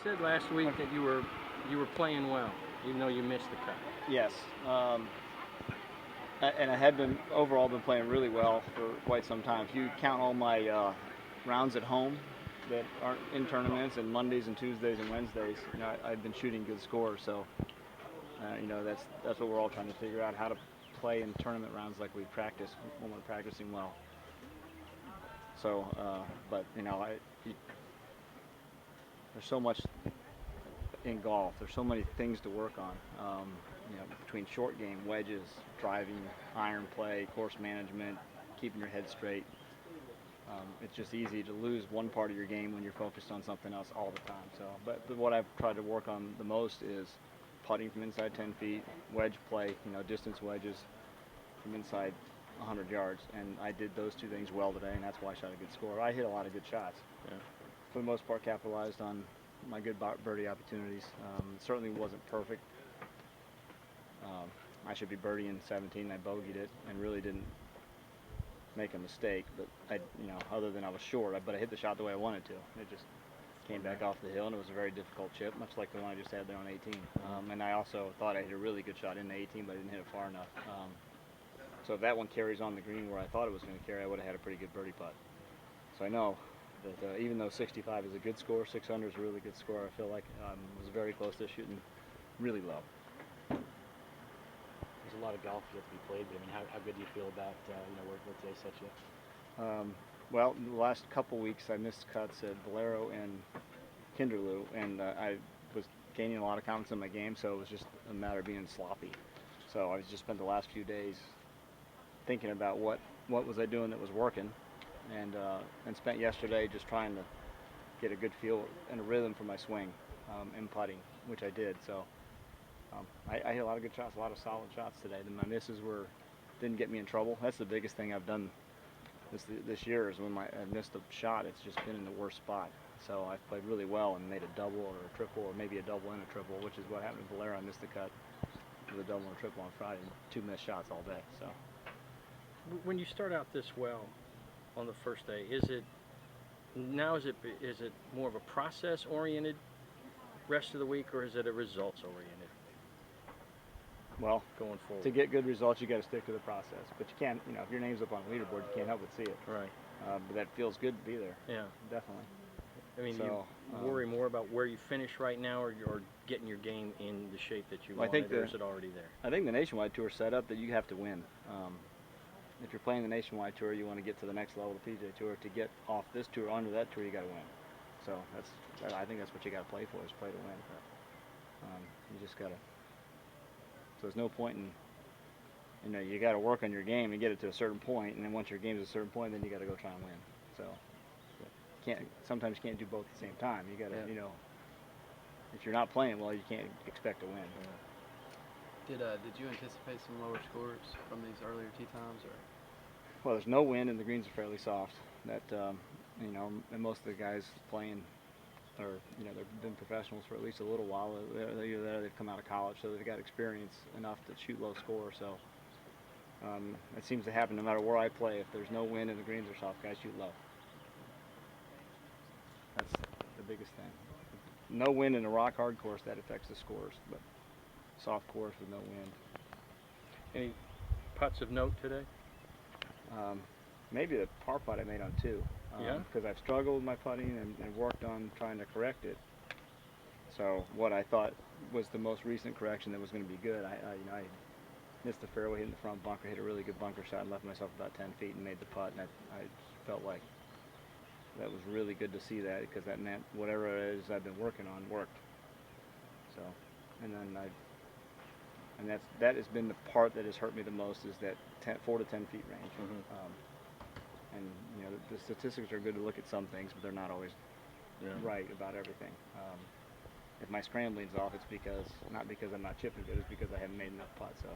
said last week that you were playing well, even though you missed the cut. Yes, and I had been overall been playing really well for quite some time. If you count all my rounds at home that aren't in tournaments and Mondays and Tuesdays and Wednesdays, I've been shooting good scores. So that's what we're all trying to figure out, how to play in tournament rounds like we practice when we're practicing well. So, but there's so much in golf. There's so many things to work on. Between short game, wedges, driving, iron play, course management, keeping your head straight. It's just easy to lose one part of your game when you're focused on something else all the time. So, but what I've tried to work on the most is putting from inside 10 feet, wedge play, distance wedges from inside 100 yards, and I did those two things well today, and that's why I shot a good score. I hit a lot of good shots. Yeah. For the most part, capitalized on my good birdie opportunities. Certainly wasn't perfect. I should be birdieing 17. I bogeyed it and really didn't make a mistake. But other than I was short, but I hit the shot the way I wanted to. It just came back off the hill, and it was a very difficult chip, much like the one I just had there on 18. And I also thought I hit a really good shot in the 18, but I didn't hit it far enough. So if that one carries on the green where I thought it was going to carry, I would have had a pretty good birdie putt. So I know that even though 65 is a good score, 600 is a really good score. I feel like I was very close to shooting really low. There's a lot of golf yet to be played, but I mean, how good do you feel about where today set you? Well, the last couple weeks I missed cuts at Valero and Kinderloo, and I was gaining a lot of confidence in my game, so it was just a matter of being sloppy. So I just spent the last few days thinking about what was I doing that was working, and spent yesterday just trying to get a good feel and a rhythm for my swing and putting, which I did. So I hit a lot of good shots, a lot of solid shots today. My misses didn't get me in trouble. That's the biggest thing I've done this year is when I missed a shot, it's just been in the worst spot. So I played really well and made a double or a triple or maybe a double and a triple, which is what happened to Valero. I missed the cut with a double and a triple on Friday, 2 missed shots all day. So when you start out this well on the first day, is it more of a process-oriented rest of the week, or is it a results-oriented? Well, going forward, to get good results, you got to stick to the process. But you can't, if your name's up on the leaderboard, you can't help but see it. Right. But that feels good to be there. Yeah, definitely. I mean, so, you worry more about where you finish right now, or getting your game in the shape that you want, or is it already there? I think the Nationwide Tour set up that you have to win. If you're playing the Nationwide Tour, you want to get to the next level of the PGA Tour. To get off this tour onto that tour, you got to win. So I think that's what you got to play for, is play to win. You just got to. So there's no point in, you got to work on your game and get it to a certain point, and then once your game's at a certain point, then you got to go try and win. So sometimes you can't do both at the same time. You got to, if you're not playing well, you can't expect to win. Yeah. Did you anticipate some lower scores from these earlier tee times, or? Well, there's no wind and the greens are fairly soft. That and most of the guys playing they've been professionals for at least a little while. They've come out of college, so they've got experience enough to shoot low score. So it seems to happen no matter where I play. If there's no wind and the greens are soft, guys shoot low. That's the biggest thing. No wind in a rock hard course, that affects the scores, but soft course with no wind. Any putts of note today? Maybe the par putt I made on 2. Because I've struggled with my putting and worked on trying to correct it. So what I thought was the most recent correction that was going to be good, I missed the fairway, hit in the front bunker, hit a really good bunker shot, and left myself about 10 feet and made the putt. And I felt like that was really good to see that, because that meant whatever it is I've been working on worked. So, and then that has been the part that has hurt me the most, is that 4 to 10 feet range. Mm-hmm. And the statistics are good to look at some things, but they're not always right about everything. If my scrambling's off, it's not because I'm not chipping good, it's because I haven't made enough putts. So